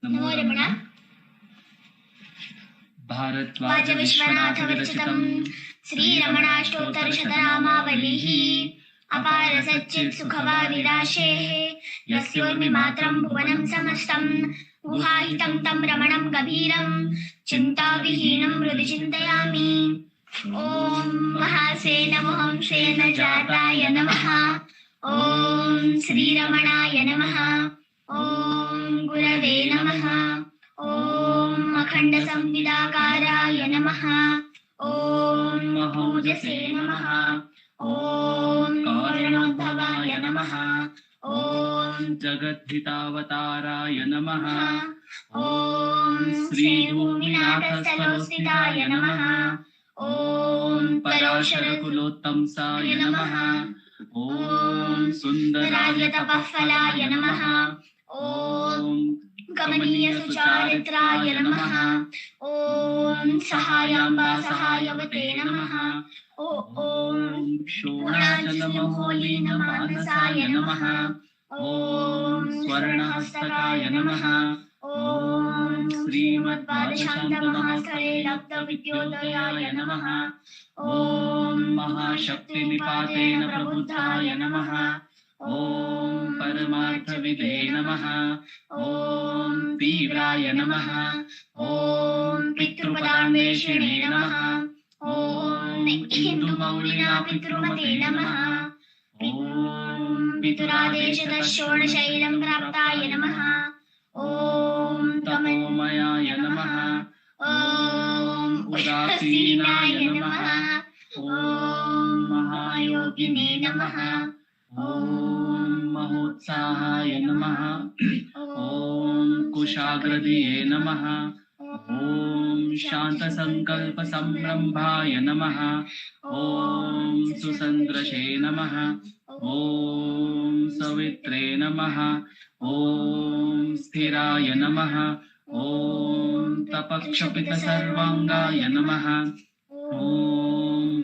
नमो रमण भारद्वाज विश्वनाथ विरचितं श्री रमणाष्टोत्तर शतनामावलिः अपार सच्चित् सुखवारिराशेः यस्योर्मिमात्रं भुवनं समस्तं गुहाहितं तं रमणं गभीरं चिन्ताविहीनं हृदि चिन्तयामि। ॐ महासेन मोहंसेन जाताय नमः। ॐ श्रीरमणाय नमः। ॐ गुरवे नमः। ॐ अखण्डसंविदाकाराय नमः। ॐ महौजसे नमः। ॐ कारणोद्भवाय नमः। ॐ जगद्धितावताराय नमः। ॐ श्रीभूमिनाथस्थलोस्थिताय नमः। ॐ पराशरकुलोत्तंसाय नमः। ॐ सुन्दराय तपःफलाय नमः। ॐ कमनीयसुचारित्राय नमः। ॐ सहायाम्बा सहायवते नमः। ॐ शोणाचलमहोलीनमानसाय नमः। ॐ स्वर्णहस्तकाय नमः। ॐ श्रीमद्वादशान्तमहास्थले लब्धविद्योदयाय नमः। ॐ महाशक्तिनिपातेन प्रबुद्धाय नमः। ॐ परमार्थविदे नमः। ॐ तीव्राय नमः। ॐ पितृपदान्वेषिणे नमः। ॐ हिन्दुमौलिना पितृमते नमः। ॐ पितुरादेशतः षोडशैलं प्राप्ताय नमः। ॐ तमोमयाय नमः। ॐ उदासीनाय नमः। ॐ महायोगिने नमः। ॐ महोत्साहाय नमः। ॐ कुशाग्रदिये नमः। ॐ शान्तसङ्कल्पसंरम्भाय नमः। ॐ सुसन्दृशे नमः। ॐ सवित्रे नमः। ॐ स्थिराय नमः। ॐ तपक्षपितसर्वाङ्गाय नमः। ॐ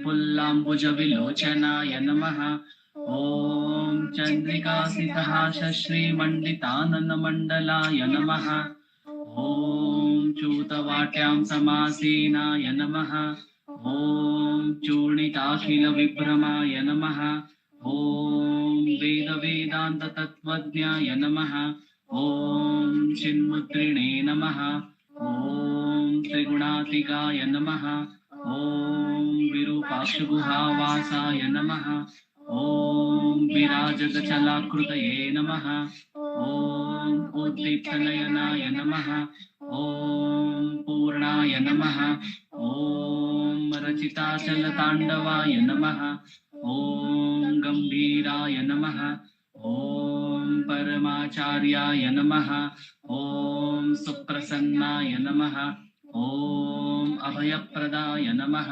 पुल्लाम्बुजविलोचनाय नमः। ॐ चन्द्रिकासितः शश्रीमण्डिताननमण्डलाय नमः। ॐ चूतवाट्यां समासीनाय नमः। ॐ चूर्णिताखिलविभ्रमाय नमः। ॐ वेदवेदान्ततत्त्वज्ञाय नमः। ॐ चिन्मुद्रिणे नमः। ॐ त्रिगुणातिगाय नमः। ॐ विरूपाक्षगुहावासाय नमः। ॐ विराजगचलाकृतये नमः। ॐ उद्दीप्तनयनाय नमः। ॐ पूर्णाय नमः। ॐ रचिताचलताण्डवाय नमः। ॐ गम्भीराय नमः। ॐ परमाचार्याय नमः। ॐ सुप्रसन्नाय नमः। ॐ अभयप्रदाय नमः।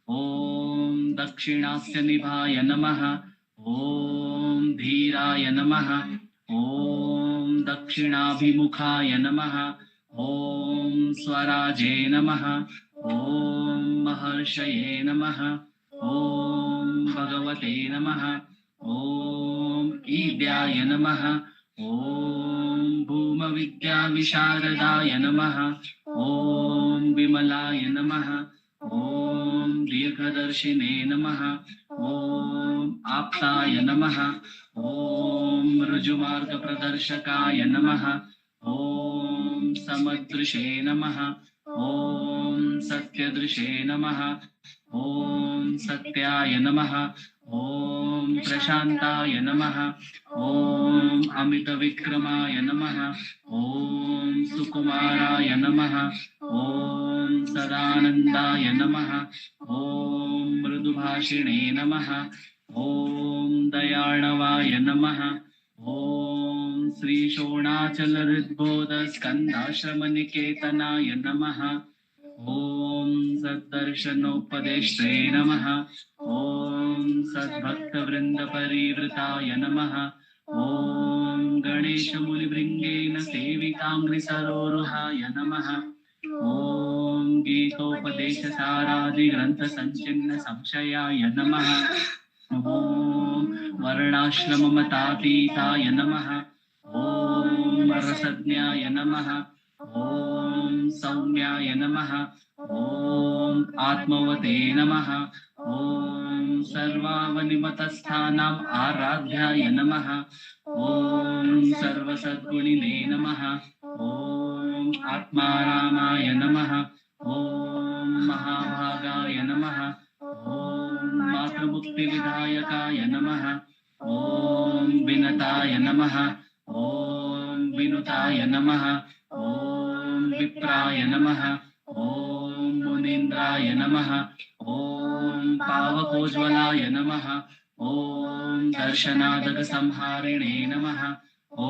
ॐ दक्षिणास्यनिभाय नमः। ॐ धीराय नमः। ॐ दक्षिणाभिमुखाय नमः। ॐ स्वराजे नमः। ॐ महर्षये नमः। ॐ भगवते नमः। ॐ ईद्याय नमः। ॐ भूमविद्याविशारदाय नमः। ॐ विमलाय नमः। ॐ दीर्घदर्शिने नमः। ॐ आप्ताय नमः। ॐ ऋजुमार्गप्रदर्शकाय नमः। ॐ समदृशे नमः। ॐ ॐ सत्यदृशे नमः ॐ सत्याय नमः ॐ प्रशान्ताय नमः ॐ अमितविक्रमाय नमः ॐ सुकुमाराय नमः ॐ सदानन्दाय नमः ॐ मृदुभाषिणे नमः ॐ दयाळवाय नमः ॐ श्री शोणाचलहृद्बोधस्कन्धाश्रमनिकेतनाय नमः ॐ सद्दर्शनोपदेष्ट्रे नमः ॐ सद्भक्तवृन्दपरिवृताय नमः ॐ गणेशमुनिभृङ्गेन सेविताङ्घ्रिसरोरुहाय नमः ॐ गीतोपदेशसारादिग्रन्थसञ्चिन्न संशयाय नमः ॐ वर्णाश्रममतातीताय नमः ॐ रसज्ञाय नमः ॐ सौम्याय नमः ॐ आत्मवते नमः ॐ सर्वावनिमतस्थानाम् आराध्याय नमः ॐ सर्वसद्गुणिने नमः ॐ आत्मारामाय नमः ॐ महाभागाय नमः ॐ मातृमुक्तिविधायकाय नमः ॐ विनताय नमः ॐ विनुताय नमः ॐ विप्राय नमः ॐ मुनीन्द्राय नमः ॐ पावकोज्ज्वलाय नमः ॐ दर्शनादकसंहारिणे नमः ॐ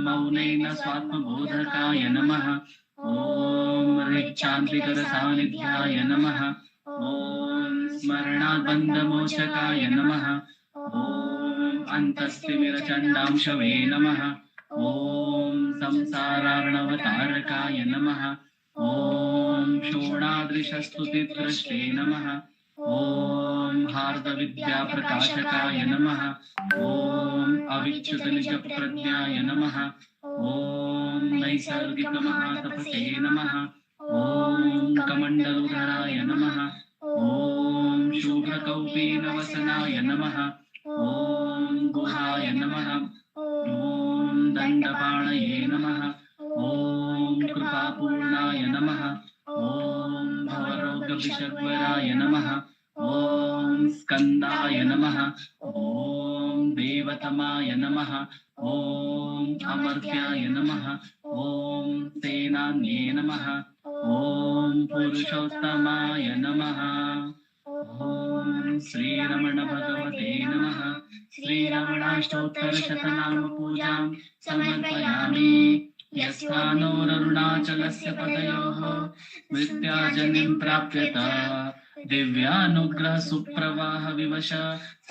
मौनेन स्वात्मबोधकाय नमः ॐ ऋक्शान्तिकरसान्निध्याय नमः ॐ स्मरणाद्बन्धमोचकाय नमः ॐ अन्तस्तिमिरचण्डांशवे नमः ॐ संसारार्णवतारकाय नमः ॐ शोणादृशस्तुतिद्रष्टे नमः ॐ हार्दविद्याप्रकाशकाय नमः ॐ अविच्युतनिजप्रज्ञाय नमः ॐ नैसर्गिकमहातपसे नमः ॐ कमण्डलुधराय नमः ॐ शुभ्रकौपीनवसनाय नमः ॐ गुहाय नमः ॐ दण्डपाणये नमः ॐ कृपापूर्णाय नमः ॐ भवरोगविषग्वराय नमः ॐ स्कन्दाय नमः ॐ देवतमाय नमः ॐ अमर्त्याय नमः ॐ सेनान्ये नमः ॐ पुरुषोत्तमाय नमः ॐ श्रीरमण भगवते नमः श्रीरमणाष्टोत्तरशतनाम पूजां समर्पयामि यस्यानोररुणाचलस्य पदयोः विद्याजनिं प्राप्यत दिव्यानुग्रह सुप्रवाह विवश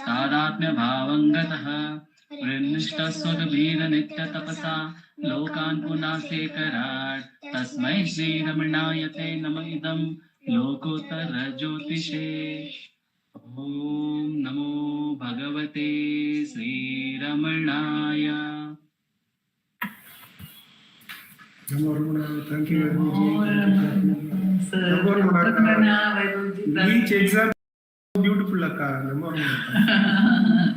तादात्म्यभावं गतः वृन्निष्ठस्वगभीर नित्यतपसा लोकान् पुनासेकराट् तस्मै श्रीरमणाय ते नम इदं लोकोत्तर ज्योतिषे ॐ नमो भगवते श्रीरमणाय Namo Ramana. Thank you very much. Namo Ramana. Each exam beautiful akka. Namo Ramana.